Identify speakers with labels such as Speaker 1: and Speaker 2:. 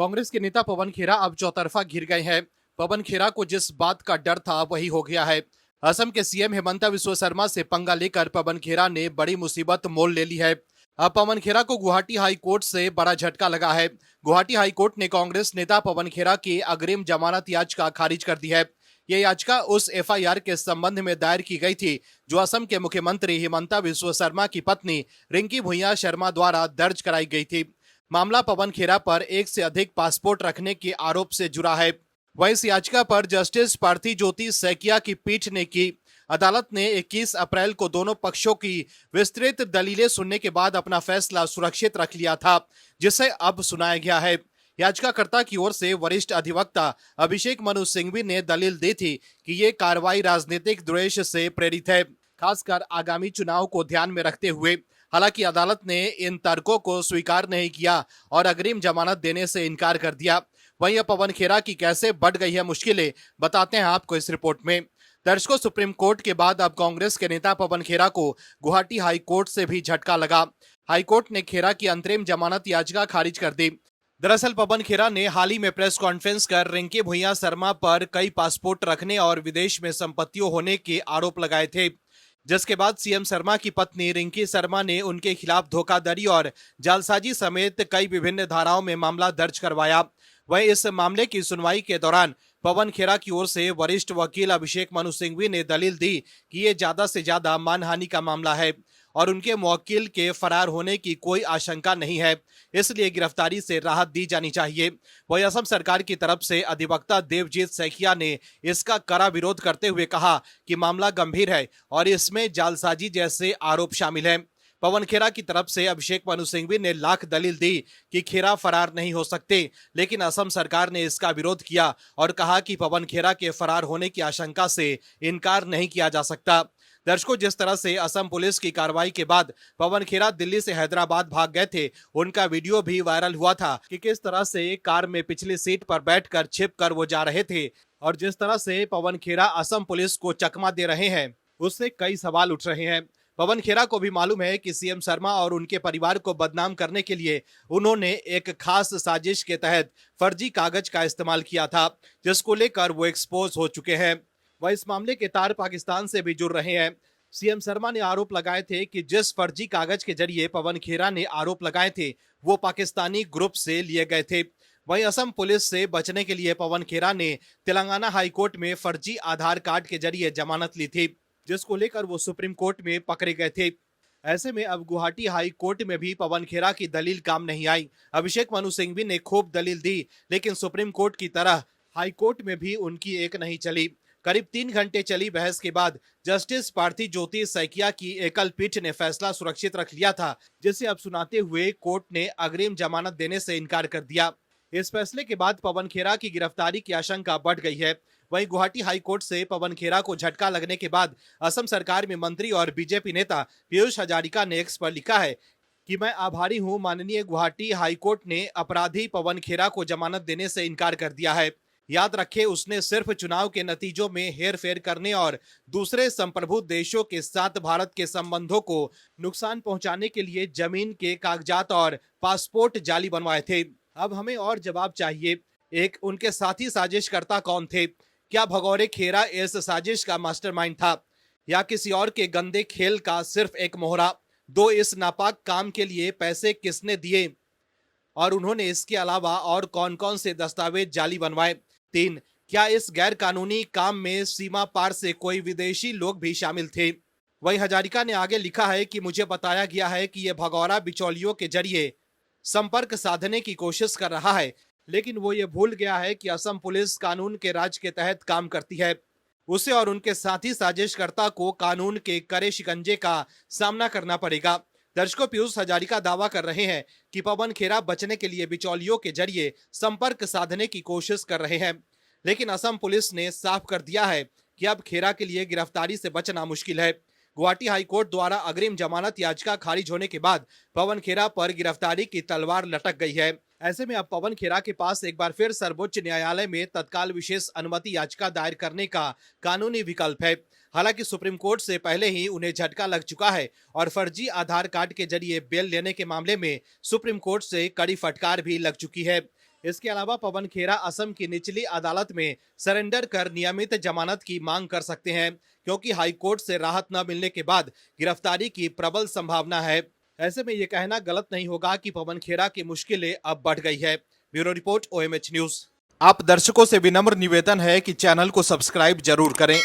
Speaker 1: कांग्रेस के नेता पवन खेरा अब चौतरफा घिर गए हैं। पवन खेरा को जिस बात का डर था वही हो गया है। असम के सीएम हेमंता बिस्वा शर्मा से पंगा लेकर पवन खेरा ने बड़ी मुसीबत मोल ले ली है। अब पवन खेरा को गुवाहाटी हाई कोर्ट से बड़ा झटका लगा है। गुवाहाटी हाई कोर्ट ने कांग्रेस नेता पवन खेरा की अग्रिम जमानत याचिका खारिज कर दी है। यह याचिका उस एफआईआर के संबंध में दायर की गई थी जो असम के मुख्यमंत्री हेमंता बिस्वा शर्मा की पत्नी रिंकी भुइयां शर्मा द्वारा दर्ज कराई गई थी। मामला पवन खेरा पर एक से अधिक पासपोर्ट रखने के आरोप से जुड़ा है। वहीं इस याचिका पर जस्टिस पार्थी ज्योति सैकिया की पीठ ने की। अदालत ने 21 अप्रैल को दोनों पक्षों की विस्तृत दलीलें सुनने के बाद अपना फैसला सुरक्षित रख लिया था, जिसे अब सुनाया गया है। याचिकाकर्ता की ओर से वरिष्ठ अधिवक्ता अभिषेक मनु सिंघवी ने दलील दी थी कि ये कार्रवाई राजनीतिक द्वेष से प्रेरित है, खासकर आगामी चुनाव को ध्यान में रखते हुए। हालांकि अदालत ने इन तर्कों को स्वीकार नहीं किया और अग्रिम जमानत देने से इनकार कर दिया। वहीं अब पवन खेरा की कैसे बढ़ गई है मुश्किलें, बताते हैं आपको इस रिपोर्ट में। दर्शकों, सुप्रीम कोर्ट के बाद अब कांग्रेस के नेता पवन खेरा को गुवाहाटी हाई कोर्ट से भी झटका लगा। हाई कोर्ट ने खेरा की अंतरिम जमानत याचिका खारिज कर दी। दरअसल पवन खेरा ने हाल ही में प्रेस कॉन्फ्रेंस कर रिंकी भुइयां शर्मा पर कई पासपोर्ट रखने और विदेश में संपत्तियों होने के आरोप लगाए थे, जिसके बाद सीएम शर्मा की पत्नी रिंकी शर्मा ने उनके खिलाफ धोखाधड़ी और जालसाजी समेत कई विभिन्न धाराओं में मामला दर्ज करवाया। वहीं इस मामले की सुनवाई के दौरान पवन खेरा की ओर से वरिष्ठ वकील अभिषेक मनु सिंघवी ने दलील दी कि ये ज्यादा से ज्यादा मानहानि का मामला है और उनके मुवक्किल के फरार होने की कोई आशंका नहीं है, इसलिए गिरफ्तारी से राहत दी जानी चाहिए। वहीं असम सरकार की तरफ से अधिवक्ता देवजीत सैकिया ने इसका कड़ा विरोध करते हुए कहा कि मामला गंभीर है और इसमें जालसाजी जैसे आरोप शामिल हैं। पवन खेरा की तरफ से अभिषेक मनु सिंघवी ने लाख दलील दी कि खेरा फरार नहीं हो सकते, लेकिन असम सरकार ने इसका विरोध किया और कहा कि पवन खेरा के फरार होने की आशंका से इनकार नहीं किया जा सकता। दर्शकों, जिस तरह से असम पुलिस की कार्रवाई के बाद पवन खेरा दिल्ली से हैदराबाद भाग गए थे, उनका वीडियो भी वायरल हुआ था कि किस तरह से कार में पिछली सीट पर बैठकर छिपकर वो जा रहे थे और जिस तरह से पवन खेरा असम पुलिस को चकमा दे रहे हैं, उससे कई सवाल उठ रहे हैं। पवन खेरा को भी मालूम है कि सीएम शर्मा और उनके परिवार को बदनाम करने के लिए उन्होंने एक खास साजिश के तहत फर्जी कागज का इस्तेमाल किया था, जिसको लेकर वो एक्सपोज हो चुके हैं। वह इस मामले के तार पाकिस्तान से भी जुड़ रहे हैं। सीएम शर्मा ने आरोप लगाए थे कि जिस फर्जी कागज के जरिए पवन खेरा ने आरोप लगाए थे वो पाकिस्तानी ग्रुप से लिए गए थे। वहीं असम पुलिस से बचने के लिए पवन खेरा ने तेलंगाना हाईकोर्ट में फर्जी आधार कार्ड के जरिए जमानत ली थी, जिसको लेकर वो सुप्रीम कोर्ट में पकड़े गए थे। ऐसे में अब गुवाहाटी हाई कोर्ट में भी पवन खेरा की दलील काम नहीं आई। अभिषेक मनु सिंघवी ने खूब दलील दी, लेकिन सुप्रीम कोर्ट की तरह हाई कोर्ट में भी उनकी एक नहीं चली। करीब 3 घंटे चली बहस के बाद जस्टिस पार्थी ज्योति सैकिया की एकल पीठ ने फैसला सुरक्षित रख लिया था, जिसे अब सुनाते हुए कोर्ट ने अग्रिम जमानत देने से इनकार कर दिया। इस फैसले के बाद पवन खेरा की गिरफ्तारी की आशंका बढ़ गई है। वहीं गुवाहाटी हाई कोर्ट से पवन खेरा को झटका लगने के बाद असम सरकार में मंत्री और बीजेपी नेता पीयूष हजारिका ने एक्स पर लिखा है कि मैं आभारी हूं, माननीय गुवाहाटी हाई कोर्ट ने अपराधी पवन खेरा को जमानत देने से इनकार कर दिया है। याद रखें, उसने सिर्फ चुनाव के नतीजों में हेरफेर करने और दूसरे संप्रभु देशों के साथ भारत के संबंधों को नुकसान पहुंचाने के लिए जमीन के कागजात और पासपोर्ट जाली बनवाए थे। अब हमें और जवाब चाहिए। एक, उनके साथी साजिशकर्ता कौन थे? क्या भगौरे खेरा इस साजिश का मास्टरमाइंड था या किसी और के गंदे खेल का सिर्फ एक मोहरा? 2, इस नापाक काम के लिए पैसे किसने दिए और उन्होंने इसके अलावा और कौन कौन से दस्तावेज जाली बनवाए? 3, क्या इस गैर कानूनी काम में सीमा पार से कोई विदेशी लोग भी शामिल थे? वहीं हजारिका ने आगे लिखा है कि मुझे बताया गया है कि यह भगौरा बिचौलियों के जरिए संपर्क साधने की कोशिश कर रहा है, लेकिन वो ये भूल गया है कि असम पुलिस कानून के राज के तहत काम करती है। उसे और उनके साथी साजिशकर्ता को कानून के कड़े शिकंजे का सामना करना पड़ेगा। दर्शकों, पीयूष हजारिका दावा कर रहे हैं कि पवन खेरा बचने के लिए बिचौलियों के जरिए संपर्क साधने की कोशिश कर रहे हैं, लेकिन असम पुलिस ने साफ कर दिया है कि अब खेरा के लिए गिरफ्तारी से बचना मुश्किल है। गुवाहाटी हाई कोर्ट द्वारा अग्रिम जमानत याचिका खारिज होने के बाद पवन खेरा पर गिरफ्तारी की तलवार लटक गई है। ऐसे में अब पवन खेरा के पास एक बार फिर सर्वोच्च न्यायालय में तत्काल विशेष अनुमति याचिका दायर करने का कानूनी विकल्प है। हालांकि सुप्रीम कोर्ट से पहले ही उन्हें झटका लग चुका है और फर्जी आधार कार्ड के जरिए बेल लेने के मामले में सुप्रीम कोर्ट से कड़ी फटकार भी लग चुकी है। इसके अलावा पवन खेरा असम की निचली अदालत में सरेंडर कर नियमित जमानत की मांग कर सकते हैं, क्योंकि हाईकोर्ट से राहत न मिलने के बाद गिरफ्तारी की प्रबल संभावना है। ऐसे में ये कहना गलत नहीं होगा कि पवन खेरा की मुश्किलें अब बढ़ गई है। Bureau report, OMH news. आप दर्शकों से विनम्र निवेदन है कि चैनल को सब्सक्राइब जरूर करें।